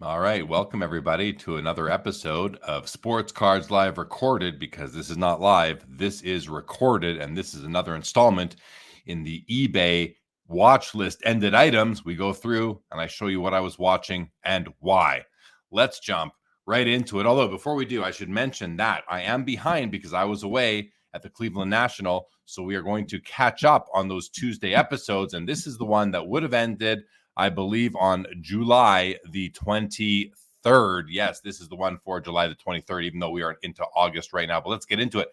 All right, welcome everybody to another episode of Sports Cards Live Recorded, because this is not live, this is recorded, and this is another installment in the eBay watch list ended items. We go through and I show you what I was watching and why. Let's jump right into it. Although before we do, I should mention that I am behind because I was away at the Cleveland National, so we are going to catch up on those Tuesday episodes, and this is the one that would have ended, I believe, on July the 23rd. Yes, this is the one for July the 23rd, even though we are into August right now. But let's get into it.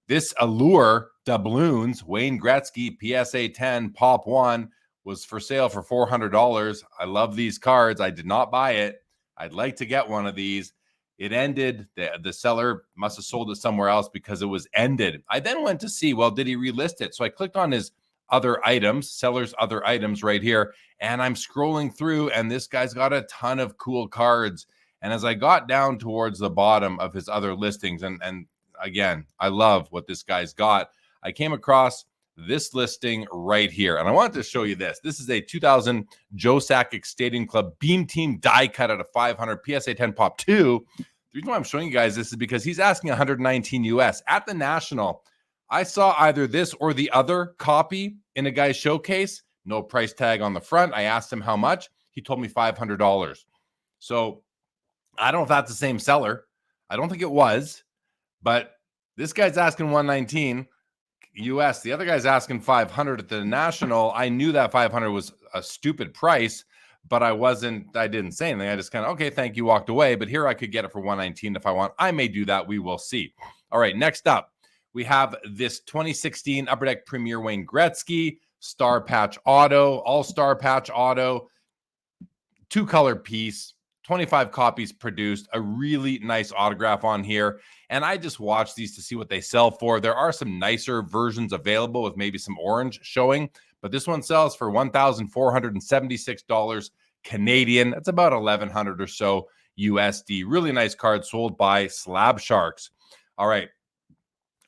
This Allure doubloons, Wayne Gretzky, PSA 10, Pop 1, was for sale for $400. I love these cards. I did not buy it. I'd like to get one of these. It ended. The seller must have sold it somewhere else because it was ended. I then went to see, well, did he relist it? So I clicked on his other items, seller's other items right here. And I'm scrolling through, and this guy's got a ton of cool cards. And as I got down towards the bottom of his other listings, and again, I love what this guy's got, I came across this listing right here. And I wanted to show you this. This is a 2000 Joe Sakic Stadium Club Beam Team die cut out of 500 PSA 10 Pop 2. The reason why I'm showing you guys this is because he's asking 119 US. At the National, I saw either this or the other copy in a guy's showcase. No price tag on the front. I asked him how much. He told me $500. So I don't know if that's the same seller. I don't think it was, but this guy's asking 119 US. The other guy's asking 500 at the National. I knew that 500 was a stupid price, but I didn't say anything. I just kind of, okay, thank you, walked away. But here I could get it for 119 if I want. I may do that. We will see. All right, next up, we have this 2016 Upper Deck Premier Wayne Gretzky Star Patch Auto, All-Star Patch Auto, two-color piece, 25 copies produced, a really nice autograph on here. And I just watched these to see what they sell for. There are some nicer versions available with maybe some orange showing, but this one sells for $1,476 Canadian. That's about $1,100 or so USD. Really nice card sold by Slab Sharks. All right.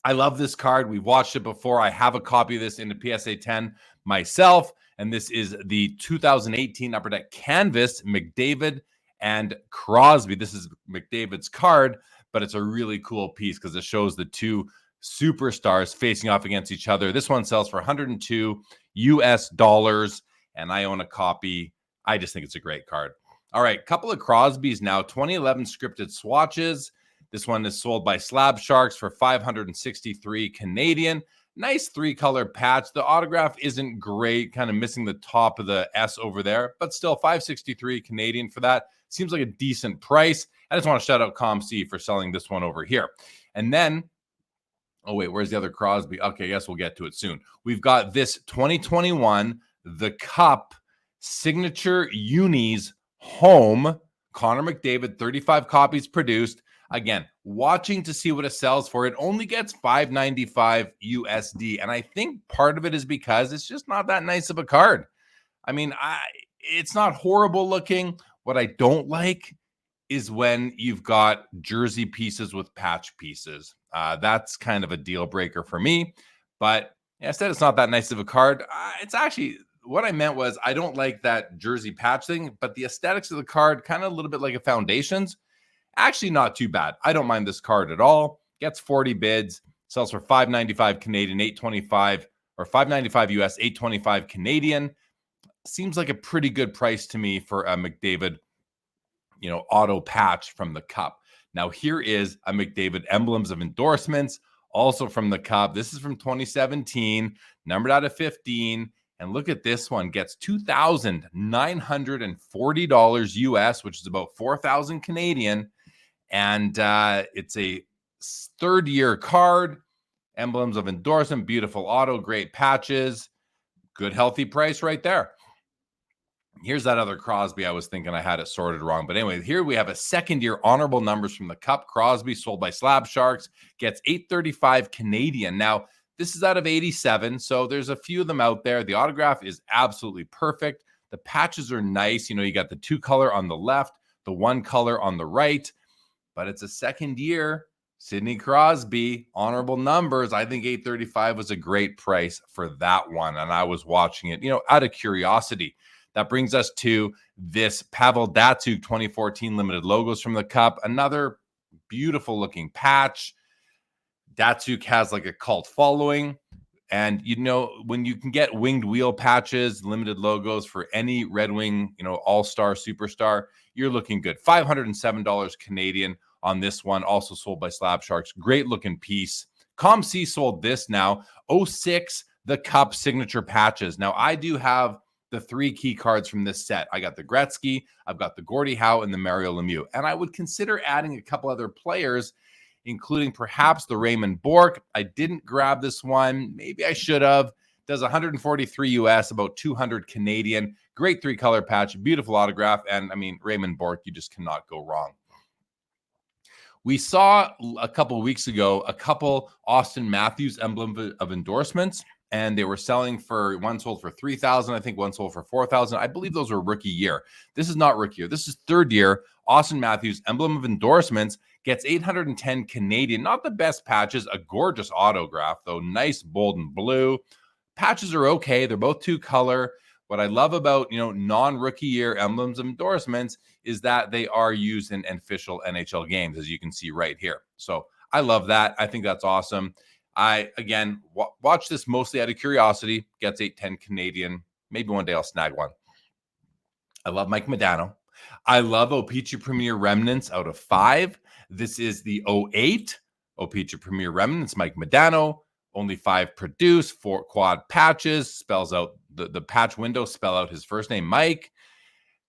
I love this card. We've watched it before. I have a copy of this in the PSA 10 myself, and this is the 2018 Upper Deck Canvas McDavid and Crosby. This is McDavid's card, but it's a really cool piece because it shows the two superstars facing off against each other. This one sells for 102 US dollars, and I own a copy. I just think it's a great card. All right, couple of Crosbys now. 2011 scripted swatches. This one is sold by Slab Sharks for 563 Canadian. Nice three-color patch. The autograph isn't great, kind of missing the top of the S over there, but still 563 Canadian for that. Seems like a decent price. I just want to shout out ComC for selling this one over here. And then, oh wait, where's the other Crosby? Okay, I guess we'll get to it soon. We've got this 2021 The Cup Signature Unis Home. Connor McDavid, 35 copies produced. Again, watching to see what it sells for. It only gets $595 USD. And I think part of it is because it's just not that nice of a card. I mean, it's not horrible looking. What I don't like is when you've got jersey pieces with patch pieces. That's kind of a deal breaker for me. But instead, it's not that nice of a card. It's actually, what I meant was I don't like that jersey patch thing, but the aesthetics of the card, kind of a little bit like a Foundations. Actually, not too bad. I don't mind this card at all. Gets 40 bids, sells for $595 Canadian, $825, or $595 US, $825 Canadian. Seems like a pretty good price to me for a McDavid, auto patch from the Cup. Now, here is a McDavid Emblems of Endorsements, also from the Cup. This is from 2017, numbered out of 15. And look at this one, gets $2,940 US, which is about 4,000 Canadian. And it's a third-year card, Emblems of Endorsement, beautiful auto, great patches, good healthy price right there. Here's that other Crosby. I was thinking I had it sorted wrong. But anyway, here we have a second-year honorable numbers from the Cup. Crosby, sold by Slab Sharks, gets $835 Canadian. Now, this is out of 87, so there's a few of them out there. The autograph is absolutely perfect. The patches are nice. You got the two color on the left, the one color on the right. But it's a second year. Sidney Crosby, honorable numbers. I think $835 was a great price for that one. And I was watching it, out of curiosity. That brings us to this Pavel Datsyuk 2014 limited logos from the Cup. Another beautiful looking patch. Datsyuk has like a cult following. And, you know, when you can get winged wheel patches, limited logos for any Red Wing, you know, all-star, superstar, you're looking good. $507 Canadian on this one, also sold by Slab Sharks. Great looking piece. ComC sold this now. 06, the Cup signature patches. Now, I do have the 3 key cards from this set. I got the Gretzky, I've got the Gordie Howe, and the Mario Lemieux. And I would consider adding a couple other players, including perhaps the Raymond Bourque. I didn't grab this one. Maybe I should have. Does 143 US, about 200 Canadian. Great 3-color patch, beautiful autograph. And I mean, Raymond Bourque, you just cannot go wrong. We saw a couple weeks ago, a couple Austin Matthews emblem of endorsements, and they were selling for, one sold for $3,000. I think one sold for $4,000. I believe those were rookie year. This is not rookie year. This is third year. Austin Matthews emblem of endorsements gets 810 Canadian. Not the best patches. A gorgeous autograph, though. Nice, bold, and blue. Patches are okay. They're both 2-color. What I love about, you know, non-rookie year emblems of endorsements is that they are used in official NHL games, as you can see right here. So I love that. I think that's awesome. I, again, watch this mostly out of curiosity. Gets 810 Canadian. Maybe one day I'll snag one. I love Mike Modano. I love O-Pee-Chee Premier Remnants out of 5. This is the 08 O-Pee-Chee Premier Remnants, Mike Modano. Only 5 produced, 4 quad patches. Spells out the patch window, spell out his first name, Mike.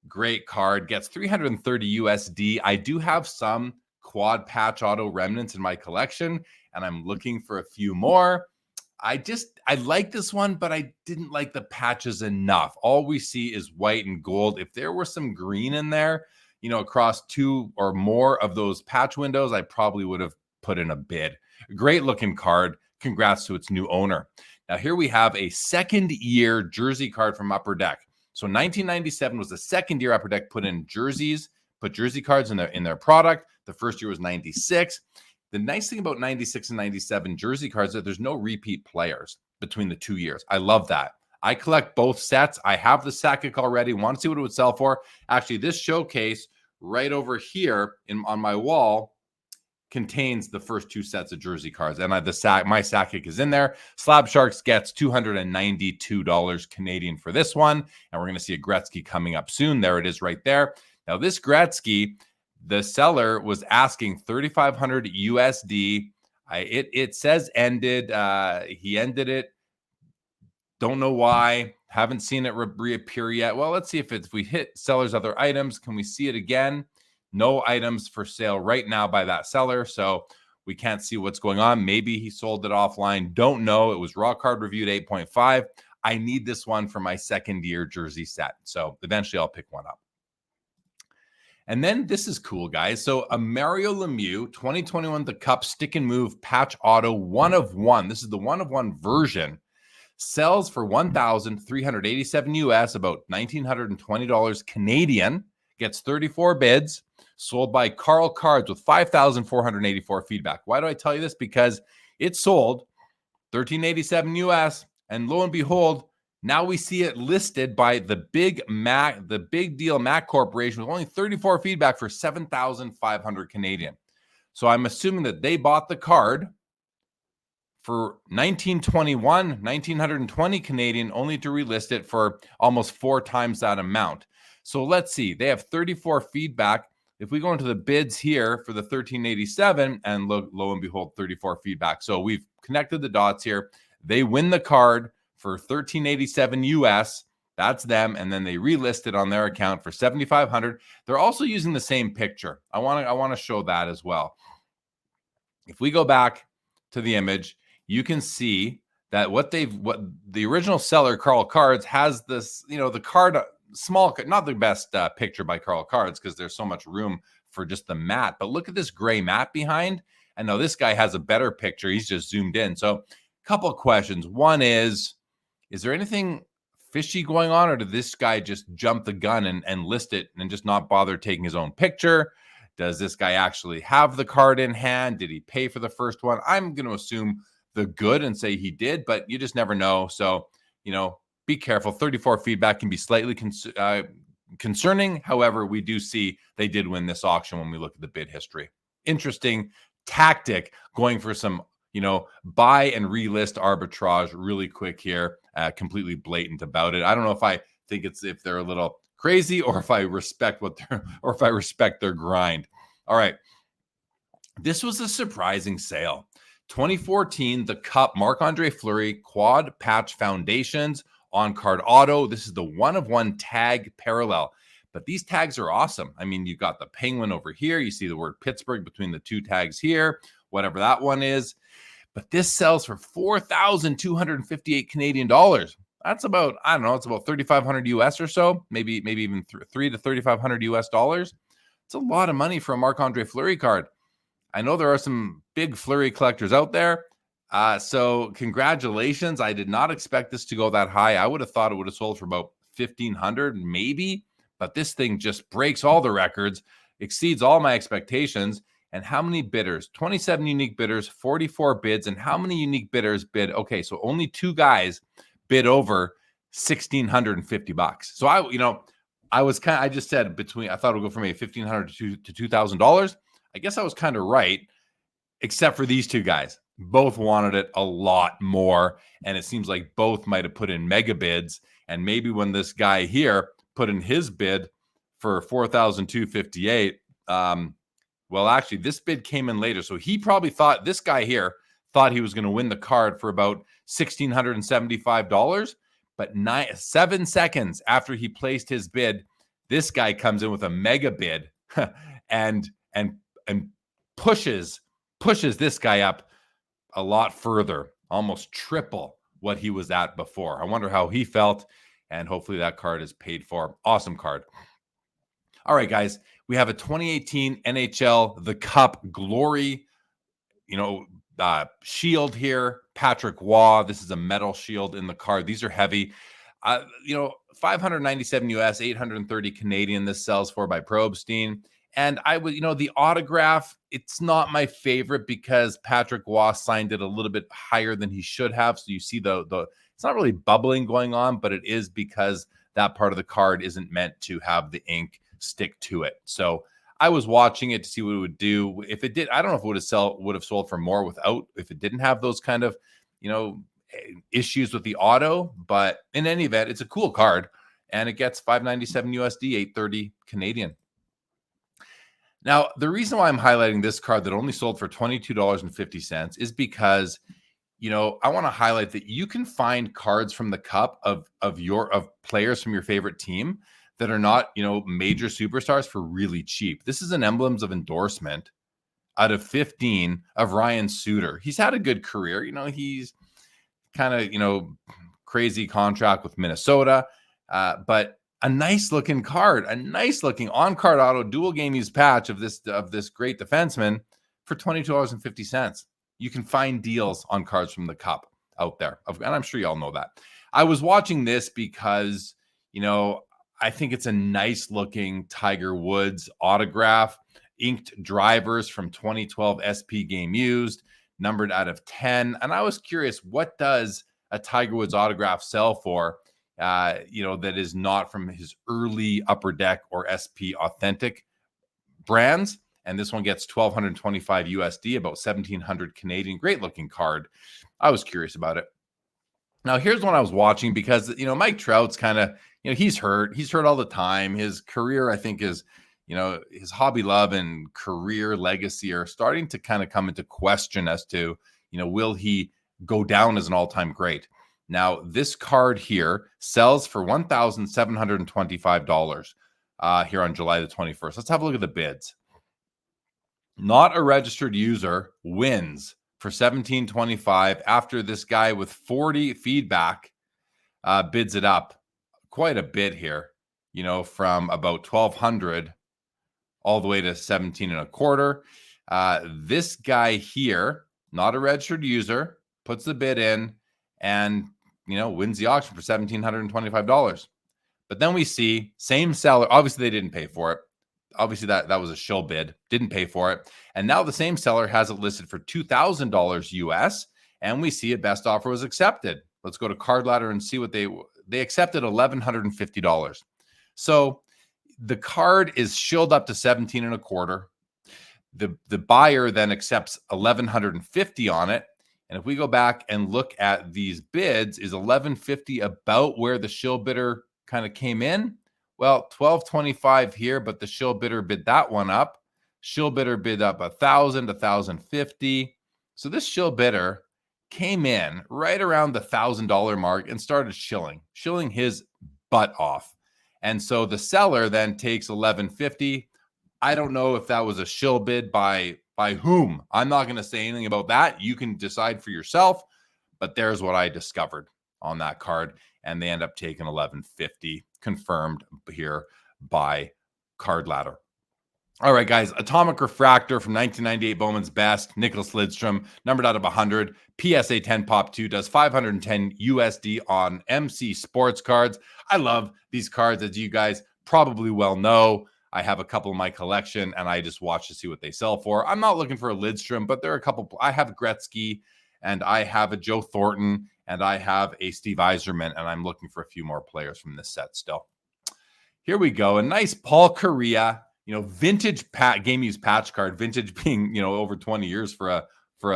Great card. Gets 330 USD. I do have some quad patch auto remnants in my collection, and I'm looking for a few more. I like this one, but I didn't like the patches enough. All we see is white and gold. If there was some green in there, you know, across 2 or more of those patch windows, I probably would have put in a bid. Great looking card. Congrats to its new owner. Now, here we have a second-year jersey card from Upper Deck. So 1997 was the second year Upper Deck put in jerseys, put jersey cards in their product. The first year was 96. The nice thing about 96 and 97 jersey cards is that there's no repeat players between the 2 years. I love that. I collect both sets. I have the Sakic already. Want to see what it would sell for? Actually, this showcase right over here on my wall contains the first 2 sets of jersey cards, and my Sakic is in there. Slab Sharks gets $292 Canadian for this one, and we're going to see a Gretzky coming up soon. There it is right there. Now, this Gretzky, the seller was asking 3,500 USD. It says ended. He ended it. Don't know why. Haven't seen it reappear yet. Well, let's see if we hit seller's other items. Can we see it again? No items for sale right now by that seller, so we can't see what's going on. Maybe he sold it offline. Don't know. It was raw card reviewed 8.5. I need this one for my second-year jersey set, so eventually I'll pick one up. And then this is cool, guys. So a Mario Lemieux 2021 The Cup Stick and Move Patch Auto 1 of 1. This is the 1 of 1 version. Sells for $1,387 US, about $1,920 Canadian. Gets 34 bids. Sold by Carl Cards with 5,484 feedback. Why do I tell you this? Because it sold $1,387 US, and lo and behold, now we see it listed by the Big Deal Mac Corporation with only 34 feedback for 7,500 Canadian. So I'm assuming that they bought the card for 1,920 Canadian, only to relist it for almost 4 times that amount. So let's see. They have 34 feedback. If we go into the bids here for the 1387, and lo and behold, 34 feedback. So we've connected the dots here. They win the card for 1387 US. That's them, and then they relist it on their account for 7,500. They're also using the same picture. I want to show that as well. If we go back to the image, you can see that what the original seller, Carl Cards, has this, you know, the card. Small, not the best picture by Carl Cards because there's so much room for just the mat. But look at this gray mat behind. And now this guy has a better picture. He's just zoomed in. So a couple of questions. One is there anything fishy going on, or did this guy just jump the gun and list it and just not bother taking his own picture? Does this guy actually have the card in hand? Did he pay for the first one? I'm going to assume the good and say he did, but you just never know. So, you know, be careful. 34 feedback can be slightly concerning. However, we do see they did win this auction when we look at the bid history. Interesting tactic going for some, buy and relist arbitrage really quick here. Completely blatant about it. I don't know if I think if they're a little crazy or if I respect their grind. All right. This was a surprising sale. 2014, the Cup Marc-Andre Fleury Quad Patch Foundations on card auto. This is the 1-of-1 tag parallel. But these tags are awesome. I mean, you got the penguin over here. You see the word Pittsburgh between the two tags here, whatever that one is. But this sells for 4,258 Canadian dollars. That's about, I don't know, it's about 3,500 US or so, maybe even $3,000 to $3,500 US dollars. It's a lot of money for a Marc-Andre Fleury card. I know there are some big Fleury collectors out there. So congratulations. I did not expect this to go that high. I would have thought it would have sold for about 1,500 maybe, but this thing just breaks all the records, exceeds all my expectations. And how many bidders? 27 unique bidders, 44 bids. And how many unique bidders bid? Okay, so only 2 guys bid over $1,650. So I just said I thought it would go from $1,500 to $2,000. I guess I was kind of right, except for these 2 guys. Both wanted it a lot more, and it seems like both might have put in mega bids. And maybe when this guy here put in his bid for $4,258, well, actually, this bid came in later, so he probably thought this guy here thought he was going to win the card for about $1,675. But 7 seconds after he placed his bid, this guy comes in with a mega bid and pushes this guy up a lot further, almost triple what he was at before. I wonder how he felt, and hopefully that card is paid for. Awesome card. All right, guys, we have a 2018 NHL The Cup Glory, shield here. Patrick Waugh. This is a metal shield in the card. These are heavy. 597 US, 830 Canadian. This sells for by Probstein. And I would, the autograph, it's not my favorite because Patrick Waugh signed it a little bit higher than he should have. So you see it's not really bubbling going on, but it is because that part of the card isn't meant to have the ink stick to it. So I was watching it to see what it would do. If it did, I don't know if it would have sold for more if it didn't have those kind of, issues with the auto. But in any event, it's a cool card, and it gets 597 USD, 830 Canadian. Now, the reason why I'm highlighting this card that only sold for $22.50 is because, I want to highlight that you can find cards from the Cup of players from your favorite team that are not, major superstars for really cheap. This is an emblems of endorsement out of 15 of Ryan Suter. He's had a good career. He's kind of, crazy contract with Minnesota, but a nice looking card, a nice looking on-card auto dual game use patch of this great defenseman for $22.50. You can find deals on cards from the Cup out there, and I'm sure you all know that. I was watching this because, I think it's a nice looking Tiger Woods autograph, inked drivers from 2012 SP game used, numbered out of 10. And I was curious, what does a Tiger Woods autograph sell for? That is not from his early Upper Deck or SP Authentic brands. And this one gets 1,225 USD, about 1,700 Canadian. Great looking card. I was curious about it. Now, here's one I was watching because, Mike Trout's kind of, he's hurt. He's hurt all the time. His career, I think, is, his hobby love and career legacy are starting to kind of come into question as to, will he go down as an all-time great? Now, this card here sells for $1,725 here on July the 21st. Let's have a look at the bids. Not a registered user wins for $1,725 after this guy with 40 feedback bids it up quite a bit here, from about 1,200 all the way to 17.25. This guy here, not a registered user, puts the bid in and, wins the auction for $1,725. But then we see same seller. Obviously, they didn't pay for it. Obviously, that was a shill bid. Didn't pay for it. And now the same seller has it listed for $2,000 US. And we see a best offer was accepted. Let's go to Card Ladder and see what they accepted $1,150. So the card is shilled up to 17 and a quarter. The buyer then accepts 1,150 on it. And if we go back and look at these bids, is 1,150 about where the shill bidder kind of came in? Well, 1,225 here, but the shill bidder bid that one up. Shill bidder bid up 1,000 to 1,050. So this shill bidder came in right around the $1,000 mark and started shilling his butt off. And so the seller then takes 1,150. I don't know if that was a shill bid by whom. I'm not going to say anything about that. You can decide for yourself. But there's what I discovered on that card, and they end up taking 1,150, confirmed here by Card Ladder. All right, guys. Atomic Refractor from 1998, Bowman's Best. Nicholas Lidstrom, numbered out of 100. PSA 10 Pop 2 does 510 USD on MC Sports Cards. I love these cards, as you guys probably well know. I have a couple in my collection, and I just watch to see what they sell for. I'm not looking for a Lidstrom, but there are a couple. I have Gretzky, and I have a Joe Thornton, and I have a Steve Yzerman, and I'm looking for a few more players from this set still. Here we go. A nice Paul Kariya, vintage game use patch card. Vintage being, over 20 years for a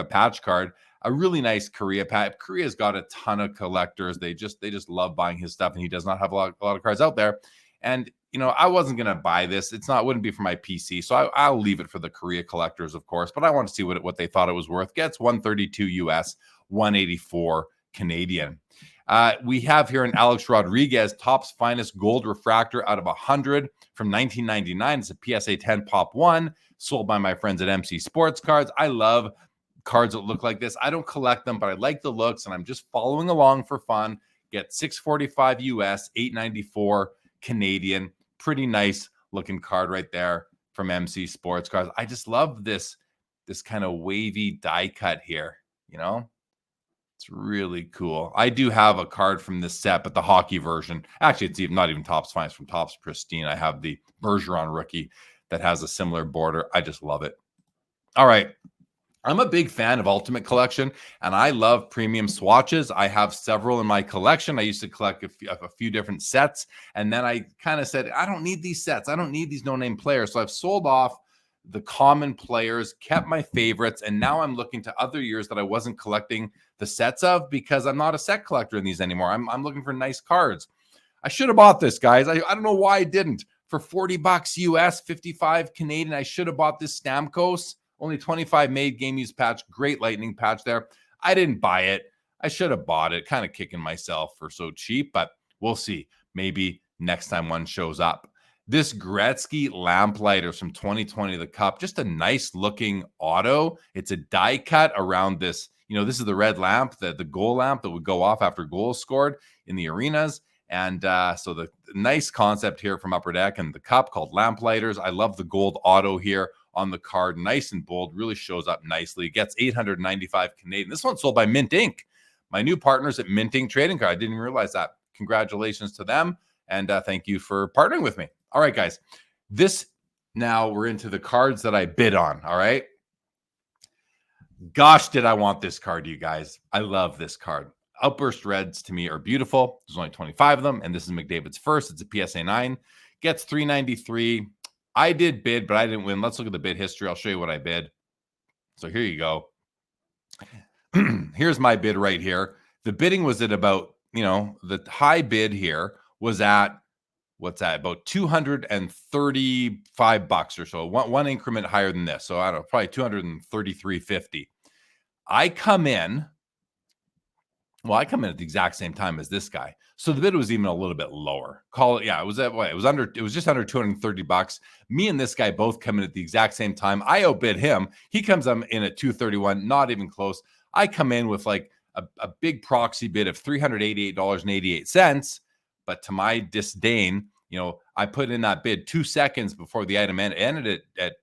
patch card. A really nice Kariya patch. Kariya's got a ton of collectors. They just love buying his stuff, and he does not have a lot of cards out there. And I wasn't going to buy this. Wouldn't be for my PC. So I'll leave it for the Kariya collectors, of course, but I want to see what they thought it was worth. Gets 132 US, 184 Canadian. We have here an Alex Rodriguez, Topps Finest Gold Refractor out of 100 from 1999. It's a PSA 10 Pop 1, sold by my friends at MC Sports Cards. I love cards that look like this. I don't collect them, but I like the looks, and I'm just following along for fun. Get 645 US, 894 Canadian. Pretty nice looking card right there from MC Sports Cards. I just love this kind of wavy die cut here. It's really cool. I do have a card from this set, but the hockey version. Actually, it's not even Topps Finest, from Topps Pristine. I have the Bergeron rookie that has a similar border. I just love it. All right. I'm a big fan of Ultimate Collection, and I love premium swatches. I have several in my collection. I used to collect a few different sets, and then I kind of said, I don't need these sets. I don't need these no-name players. So I've sold off the common players, kept my favorites, and now I'm looking to other years that I wasn't collecting the sets of because I'm not a set collector in these anymore. I'm looking for nice cards. I should have bought this, guys. I don't know why I didn't. For $40 US, 55 Canadian, I should have bought this Stamkos. Only 25 made game use patch. Great lightning patch there. I didn't buy it. I should have bought it. Kind of kicking myself for so cheap, but we'll see. Maybe next time one shows up. This Gretzky Lamplighters from 2020, the Cup. Just a nice looking auto. It's a die cut around this. This is the red lamp, the goal lamp that would go off after goals scored in the arenas. And so the nice concept here from Upper Deck and the Cup called Lamplighters. I love the gold auto here on the card, nice and bold, really shows up nicely. Gets 895 Canadian. This one's sold by Mint Inc. My new partners at Mint Inc. Trading Card. I didn't even realize that. Congratulations to them, and thank you for partnering with me. All right, guys. Now we're into the cards that I bid on, all right? Gosh, did I want this card, you guys. I love this card. Outburst Reds, to me, are beautiful. There's only 25 of them, and this is McDavid's first. It's a PSA 9. Gets 393. I did bid, but I didn't win. Let's look at the bid history. I'll show you what I bid. So here you go. Here's my bid right here. The bidding was at about, the high bid here was at, what's that? About $235 or so. One increment higher than this. So I don't know, probably $233.50. I come in at the exact same time as this guy. So the bid was even a little bit lower. It was just under $230. Me and this guy both come in at the exact same time. I outbid him. He comes in at $231, not even close. I come in with like a big proxy bid of $388.88. But to my disdain, I put in that bid 2 seconds before the item ended at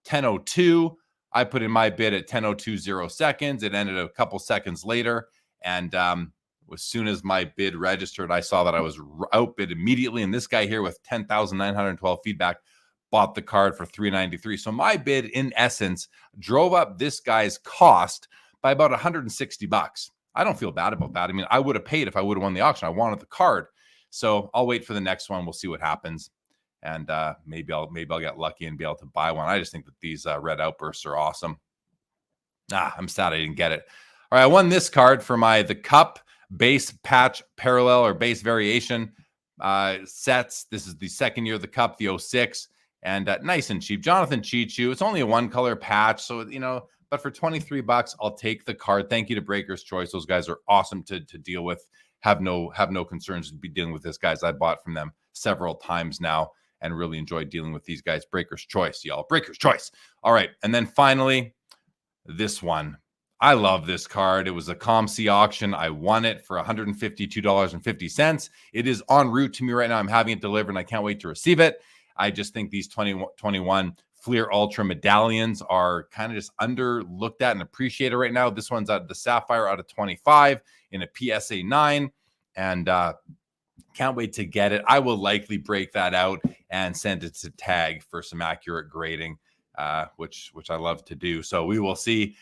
10:02. I put in my bid at 10:02 seconds. It ended a couple seconds later. And as soon as my bid registered, I saw that I was outbid immediately. And this guy here with 10,912 feedback bought the card for $393. So my bid, in essence, drove up this guy's cost by about $160. I don't feel bad about that. I mean, I would have paid if I would have won the auction. I wanted the card. So I'll wait for the next one. We'll see what happens. And maybe I'll get lucky and be able to buy one. I just think that these red outbursts are awesome. I'm sad I didn't get it. All right, I won this card for the Cup base patch parallel or base variation sets. This is the second year of the Cup, the 06, and nice and cheap. Jonathan Chichu. It's only a one color patch, so but for $23, I'll take the card. Thank you to Breaker's Choice. Those guys are awesome to deal with. Have no concerns to be dealing with this guys. I bought from them several times now and really enjoyed dealing with these guys. Breaker's Choice, y'all. Breaker's Choice. All right, and then finally, this one. I love this card. It was a ComC auction. I won it for $152.50. It is en route to me right now. I'm having it delivered, and I can't wait to receive it. I just think these 2021 Fleer Ultra medallions are kind of just underlooked at and appreciated right now. This one's out of the Sapphire out of 25 in a PSA 9, and can't wait to get it. I will likely break that out and send it to Tag for some accurate grading, which I love to do. So we will see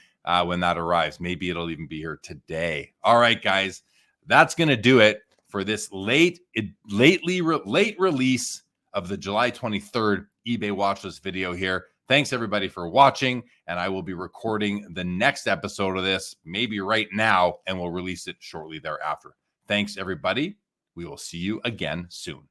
when that arrives. Maybe it'll even be here today. All right, guys, that's going to do it for this late release of the July 23rd eBay watchlist video here. Thanks everybody for watching, and I will be recording the next episode of this maybe right now, and we'll release it shortly thereafter. Thanks everybody. We will see you again soon.